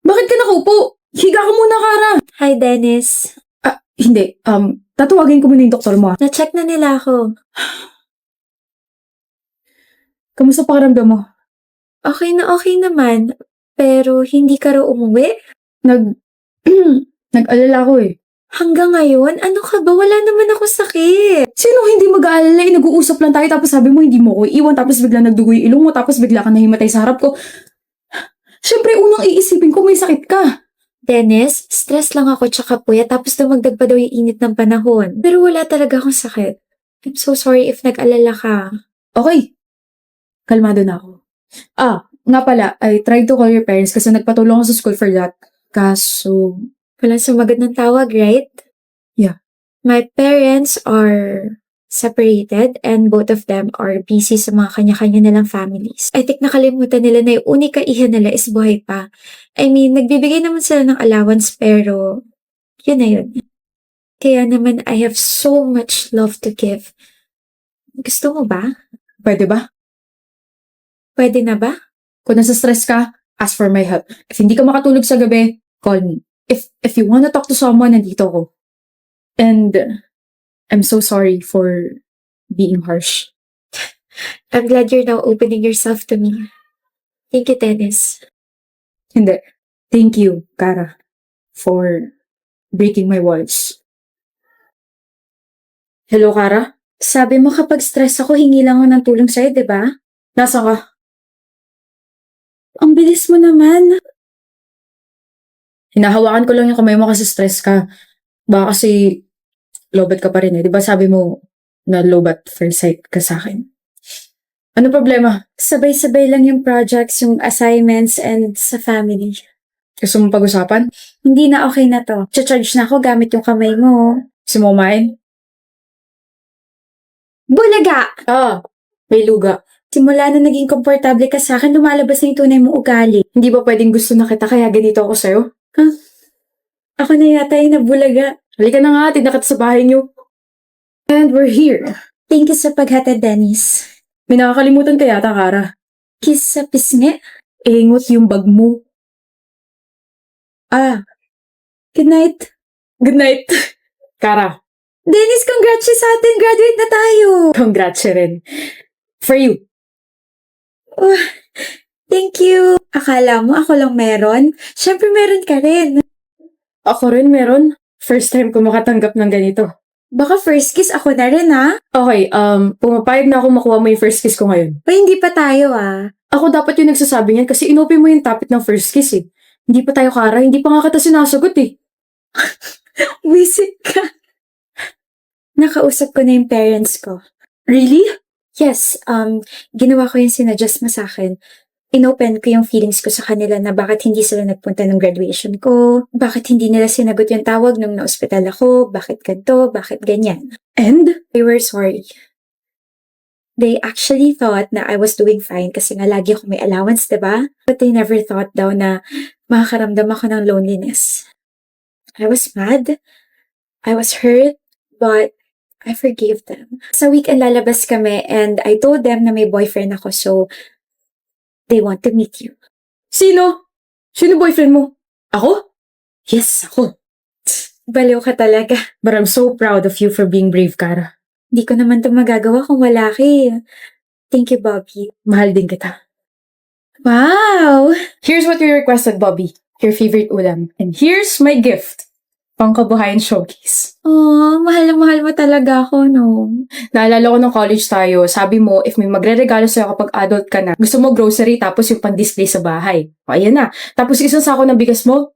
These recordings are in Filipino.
Bakit ka nakaupo? Higa ka muna, Kara. Hi, Dennis. Hindi. Tatawagin ko muna yung doktor mo. Na-check na nila ako. Kamusta pakiramdam mo? Okay naman. Pero hindi ka raw umuwi? Nag-alala ko eh. Hanggang ngayon? Ano ka ba? Wala naman ako sakit. Sino hindi mag-aalala eh? Nag-uusap lang tayo tapos sabi mo hindi mo ko iiwan tapos bigla nagdugo yung ilong mo tapos bigla ka nahimatay sa harap ko. Siyempre, unang iisipin ko may sakit ka. Dennis, stress lang ako tsaka puyat tapos dumagdag pa daw yung init ng panahon. Pero wala talaga akong sakit. I'm so sorry if nag-alala ka. Okay. Kalmado na ako. Nga pala, I tried to call your parents kasi nagpatulong ako sa school for that. Kaso, Walang sumagot ng tawag, right? Yeah. My parents are separated and both of them are busy sa mga kanya-kanya nilang families. I think nakalimutan nila na yung unika iha nila is buhay pa. I mean, nagbibigay naman sila ng allowance pero yun na yun. Kaya naman I have so much love to give. Gusto mo ba? pwede ba? Pwede na ba? Kung nasa stress ka, ask for my help. If hindi ka makatulog sa gabi, call me. If you wanna talk to someone, nandito ako. And I'm so sorry for being harsh. I'm glad you're now opening yourself to me. Thank you, Dennis. Hindi. Thank you, Kara, for breaking my walls. Hello, Kara? Sabi mo kapag stress ako, hingi lang ako ng tulong sa'yo, di ba? Nasa ka? Ang bilis mo naman. Hinahawakan ko lang yung kamay mo kasi stress ka. Baka kasi lobat ka pa rin eh. Di ba sabi mo na lobat first sight ka sa akin? Ano problema? Sabay-sabay lang yung projects, yung assignments, and sa family. Gusto mo pag-usapan? Hindi na okay na to. Charge na ako gamit yung kamay mo. Gusto mo kumain? Bulaga! May luga. Simula na naging komportable ka sa akin, lumalabas na yung tunay mong ugali. Hindi ba pwedeng gusto na kita kaya ganito ako sa'yo? Ako na yata yung nabulaga. Halika na nga, tinda kita sa bahay niyo. And we're here. Thank you sa paghatid, Dennis. May nakakalimutan ka yata, Kara. Kiss sa pisngi. Ingot yung bag mo. Good night. Good night. Kara, Dennis, congrats sa atin. Graduate na tayo. congrats rin. For you. Thank you. Akala mo ako lang meron? Siyempre meron ka rin. Ako rin meron. First time ko makatanggap ng ganito. Baka first kiss ako na rin, ha? Okay, pumapayag na ako makuha mo yung first kiss ko ngayon. O hindi pa tayo, ah. Ako dapat yung nagsasabi niyan kasi inopen mo yung topic ng first kiss eh. Hindi pa tayo, Kara. Hindi pa nga kita sinasagot eh. Visit ka. Nakausap ko na yung parents ko. Really? Yes, ginawa ko yung sinadjust mo sa akin. Inopen ko yung feelings ko sa kanila na bakit hindi sila nagpunta ng graduation ko, bakit hindi nila sinagot yung tawag nung na-hospital ako, bakit ganito, bakit ganyan. And? They were sorry. They actually thought na I was doing fine kasi nga lagi ako may allowance, diba? But they never thought daw na makakaramdam ako ng loneliness. I was mad. I was hurt. But I forgave them. Sa weekend lalabas kami and I told them na may boyfriend ako so they want to meet you. Sino? Sino boyfriend mo? Ako? Yes, ako. Baliw ka talaga. But I'm so proud of you for being brave, Kara. Di ko naman ito magagawa kung wala ka eh. Thank you, Bobby. Mahal din kita. Wow! Here's what you requested, Bobby. Your favorite ulam. And here's my gift. Pangkabuhayan showcase. Oh, mahal na mahal mo talaga ako, no? Naalala ko nung college tayo, sabi mo, if may magre-regalo sa'yo kapag adult ka na, gusto mo grocery tapos yung pan-display sa bahay. O, ayan na. Tapos isang sako ng bigas mo,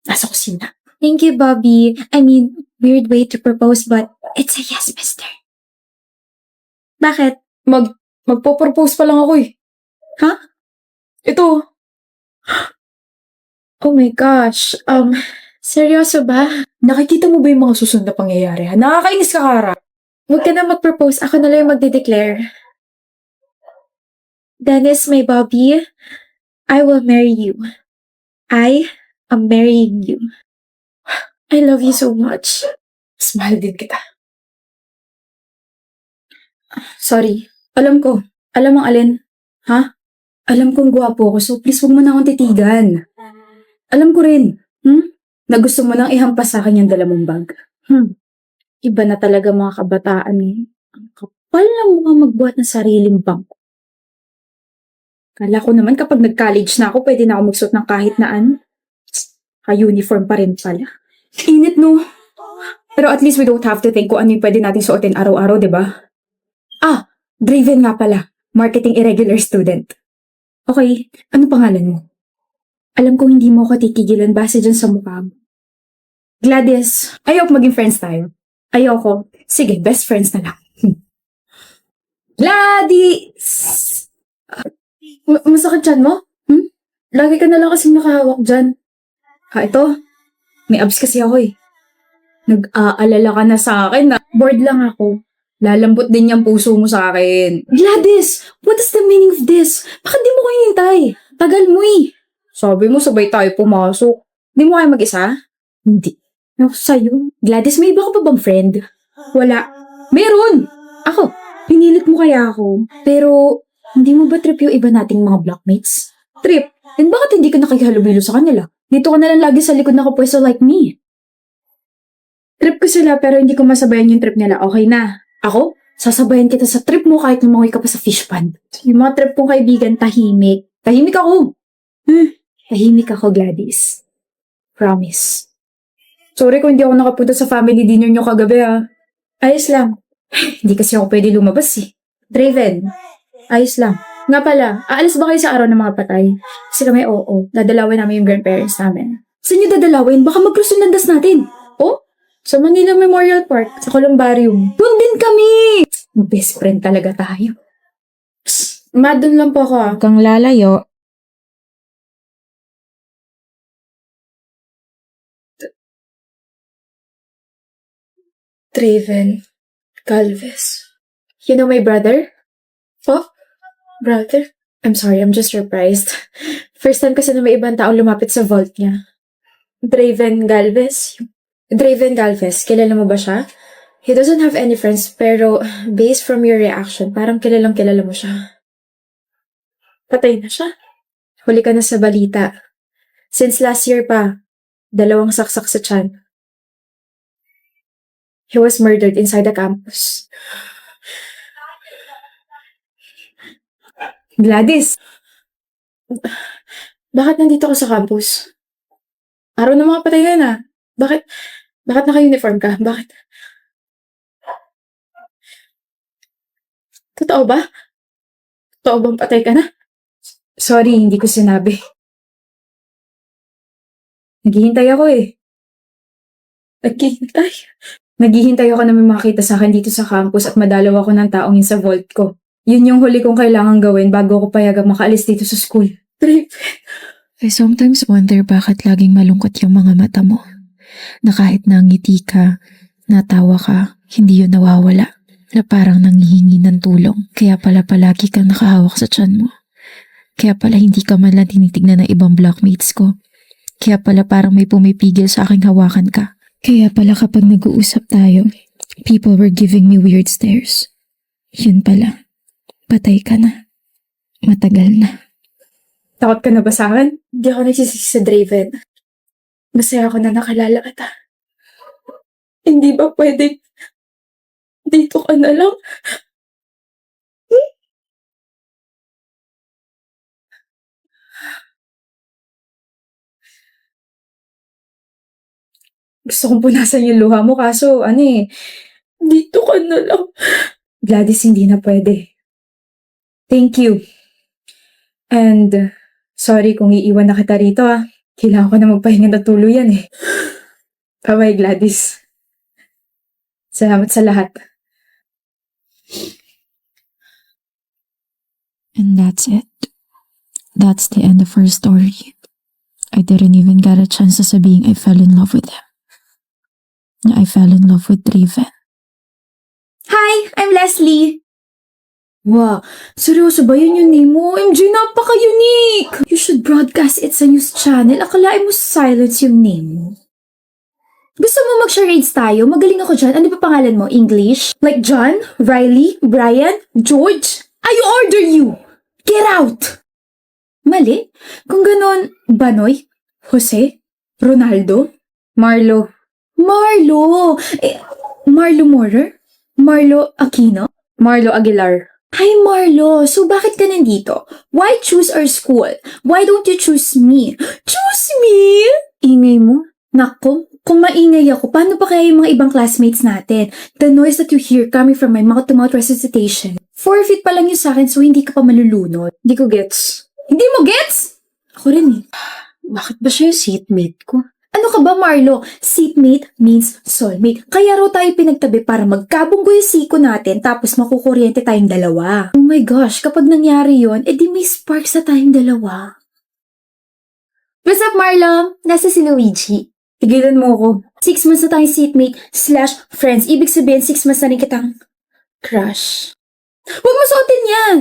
nasa kusina. Thank you, Bobby. I mean, weird way to propose but it's a yes, mister. Bakit? Magpo-propose pa lang ako eh. Ha? Ito. Oh my gosh. Seryoso ba? Nakikita mo ba yung mga susunod na pangyayari? Ha? Nakakainis ka, Kara. Huwag ka na mag-propose. Ako na lang yung magde-declare. Dennis, my Bobby, I will marry you. I am marrying you. I love you so much. Mas mahal din kita. Sorry. Alam ko. Alam ang alin. Ha? Alam kong gwapo ako, so please huwag mo na akong titigan. Alam ko rin, na gusto mo nang ihampas sa akin yung dala mong bag. Iba na talaga mga kabataan eh. Ang kapal ng mga magbuhat ng sariling bangko. Kala ko naman kapag nag-college na ako, pwede na ako magsuot ng kahit na ano. Ka-uniform pa rin pala. Init no. Pero at least we don't have to think kung ano yung pwede natin suotin araw-araw, di ba? Ah, Draven nga pala. Marketing irregular student. Okay, ano pangalan mo? Alam kong hindi mo ako titigilan base dyan sa mukha mo. Gladys, ayoko maging friends tayo. Ayoko. Sige, best friends na lang. Gladys! Masakit dyan mo? Lagi ka na lang kasing nakahawak dyan. Ito. May abs kasi ako eh. Nag-aalala ka na sa akin na bored lang ako. Lalambot din yung puso mo sa akin. Gladys! What is the meaning of this? Bakit di mo ko hinintay? Tagal mo eh. Sabi mo sabay tayo pumasok. Di mo kayo mag-isa? Hindi. Ako sa'yo. Gladys, may iba ka pa bang friend? Wala. Meron! Ako. Pinilit mo kaya ako. Pero, hindi mo ba trip yung iba nating mga blockmates? Trip? Then bakit hindi ka nakikihalubilo sa kanila? Dito ka na lang lagi sa likod nakapwesto like me. Trip ko sila pero hindi ko masabayan yung trip nila. Okay na. Ako? Sasabayan kita sa trip mo kahit lumangoy ka pa sa fish pond. Yung mga trip kong kaibigan, tahimik. Tahimik ako. Tahimik ako, Gladys. Promise. Sorry kung hindi ako nakapunta sa family dinner nyo kagabi Ayos lang. Hindi kasi ako pwede lumabas eh. Draven. Ayos lang. Nga pala, aalis ba kayo sa araw ng mga patay? Kasi kami oo. Dadalawin namin yung grandparents namin. Saan nyo dadalawin? Baka mag-cross yung landas natin. Oh? Sa Manila Memorial Park, sa Columbarium. Doon din kami! Best friend talaga tayo. Psst, doon lang po ako Huwag kang lalayo. Draven Galvez. You know my brother? Oh? Brother? I'm sorry, I'm just surprised. First time kasi na may ibang tao lumapit sa vault niya. Draven Galvez? Draven Galvez, kilala mo ba siya? He doesn't have any friends, pero based from your reaction, parang kilalang kilala mo siya. Patay na siya. Huli ka na sa balita. Since last year pa, 2 saksak sa tiyan. He was murdered inside the campus. Gladys! Bakit nandito ka sa campus? Araw ng mga patay na. Bakit naka-uniform ka? Bakit? Totoo ba? Totoo bang patay ka na? Sorry, hindi ko sinabi. Naghihintay ako eh. Naghihintay ako na may makita sa akin dito sa campus at madalaw ako ng taong yun sa vault ko. Yun yung huli kong kailangan gawin bago ako payagang makaalis dito sa school. I sometimes wonder bakit laging malungkot yung mga mata mo. Na kahit nangiti ka, natawa ka, hindi yun nawawala. Na parang nanghihingi ng tulong. Kaya pala palagi kang nakahawak sa tiyan mo. Kaya pala hindi ka man lang tinitignan ng ibang blockmates ko. Kaya pala parang may pumipigil sa aking hawakan ka. Kaya pala kapag nag-uusap tayo, people were giving me weird stares. Yun pala, patay ka na. Matagal na. Takot ka na ba sa akin? Hindi ako nagsisisi sa Draven. Masaya ako na nakalala kita. Hindi ba pwede dito ka na lang? Gusto kong punasan yung luha mo kaso dito ka na lang. Gladys, hindi na pwede. Thank you. And sorry kung iiwan na kita rito Kailangan ko na magpahinga na tuluyan eh. Bye-bye, Gladys. Salamat sa lahat. And that's it. That's the end of her story. I didn't even get a chance to sabihin I fell in love with him. I fell in love with Draven. Hi, I'm Leslie. Wow, seryoso ba yun yung name mo? MJ, napaka-unique! You should broadcast it sa news channel. Akalain mo silence yung name mo. Gusto mo mag-charades tayo? Magaling ako dyan. Ano ba pangalan mo? English? Like John? Riley? Brian? George? I order you! Get out! Mali? Kung ganon, Banoy? Jose? Ronaldo? Marlo? Marlo! Marlo Morer? Marlo Aquino? Marlo Aguilar. Hi Marlo! So bakit ka nandito? Why choose our school? Why don't you choose me? Choose me? Ingay mo? Nako, kung maingay ako, paano pa kaya yung mga ibang classmates natin? The noise that you hear coming from my mouth-to-mouth recitation. 4 feet pa lang yun sa akin so hindi ka pa malulunod. Hindi ko gets. Hindi mo gets? Ako rin eh. Bakit ba siya yung seatmate ko? Ano ka ba, Marlo? Seatmate means soulmate. Kaya raw tayo pinagtabi para magkabunggo yung siko natin tapos makukuryente tayong dalawa. Oh my gosh, kapag nangyari yon, edi may sparks na tayong dalawa. What's up, Marlo? Nasa si Luigi. Tigilan mo ako. 6 months na tayong seatmate/friends. Ibig sabihin, 6 months na rin kitang crush. Huwag mo suotin yan!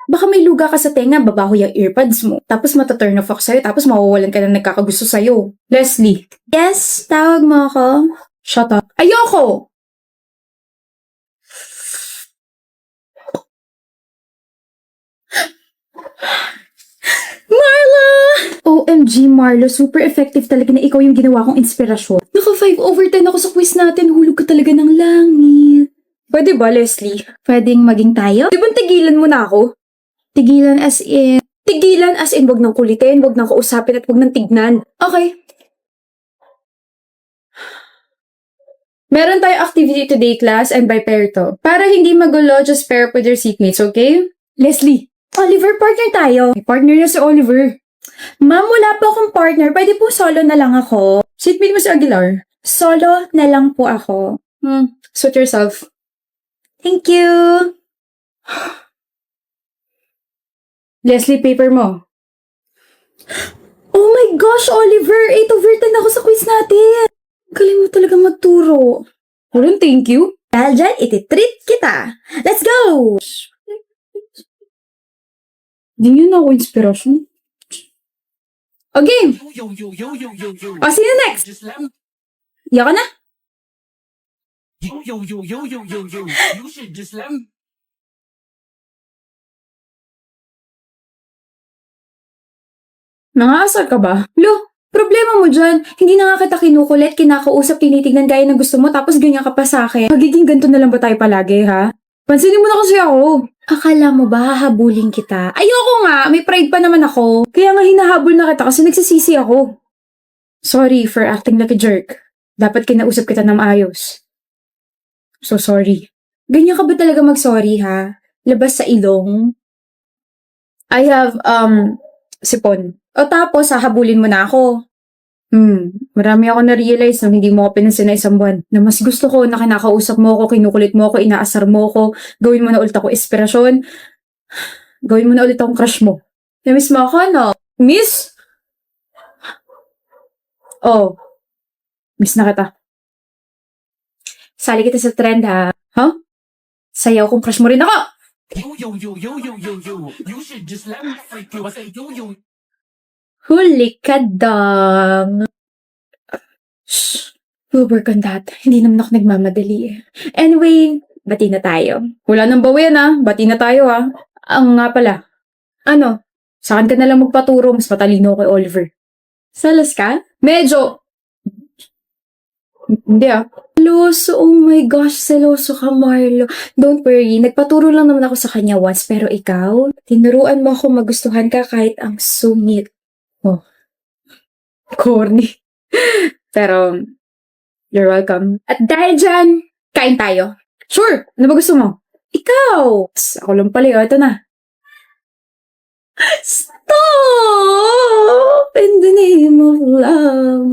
Baka may luga ka sa tenga, babaho yung earpads mo. Tapos mataturn off ako sa'yo, tapos mawawalan ka na nagkakagusto sa'yo. Leslie. Yes, tawag mo ako. Shut up. Ayoko! Marla! OMG, Marlo, super effective talaga na ikaw yung ginawa kong inspirasyon. Naka 5/10 ako sa quiz natin, hulog ka talaga ng langit. Pwede ba, Leslie? Pwedeng maging tayo? Di ba tigilan mo na ako? Tigilan as in... Tigilan as in wag nang kulitin, wag nang kausapin at wag nang tignan. Okay. Meron tayo activity today, class, and by pair to. Para hindi magulo, just pair up with your seatmates, okay? Leslie, Oliver, partner tayo. May partner na si Oliver. Ma'am, wala po akong partner. Pwede po solo na lang ako. Seatmate mo si Aguilar. Solo na lang po ako. Suit yourself. Thank you. Leslie, paper mo. Oh my gosh, Oliver! 8/10 ako sa quiz natin! Galing mo talaga magturo. Walang thank you. Dahil dyan, iti-treat kita. Let's go! Di nyo na ako inspirasyon. Okay! O, sino next? Iya ka na? Nangaasar ka ba? Lo, problema mo dyan. Hindi na nga kita kinukulit, kinakausap, tinitignan gaya ng gusto mo, tapos ganyan ka pa sa akin. Magiging ganito na lang ba tayo palagi, ha? Pansinin mo na kasi ako. Akala mo ba hahabulin kita? Ayoko nga, may pride pa naman ako. Kaya nga hinahabol na kita kasi nagsisisi ako. Sorry for acting like a jerk. Dapat kinausap kita ng maayos. So sorry. Ganyan ka ba talaga mag-sorry, ha? Labas sa ilong. I have, sipon. O tapos, hahabulin mo na ako. Marami ako na-realize nung hindi mo ako pinansin na 1 buwan. Na mas gusto ko na kinakausap mo ako, kinukulit mo ako, inaasar mo ako, gawin mo na ulit ako inspirasyon. Gawin mo na ulit akong crush mo. Na-miss mo ako, no? Miss? Oh. Miss na kita. Sali kita sa trend, ha? Huh? Sayaw kung crush mo rin ako! You should just let me freak you. I say yo. Huli ka dang. Shh. We'll work on that. Hindi naman ako nagmamadali eh. Anyway, bati na tayo. Wala nang bawian ah. Bati na tayo ah. Ang nga pala. Ano? Saan ka nalang magpaturo? Mas matalino kay Oliver. Salas ka? Medyo. Hindi ah. Seloso, oh my gosh, seloso ka, Marlo. Don't worry, nagpaturo lang naman ako sa kanya once, pero ikaw, tinuruan mo ako magustuhan ka kahit ang sungit. Oh, corny. Pero, you're welcome. At dahil dyan, kain tayo. Sure, ano ba gusto mo? Ikaw! Psst, ako lang pala, ito na. Stop! In the name of love.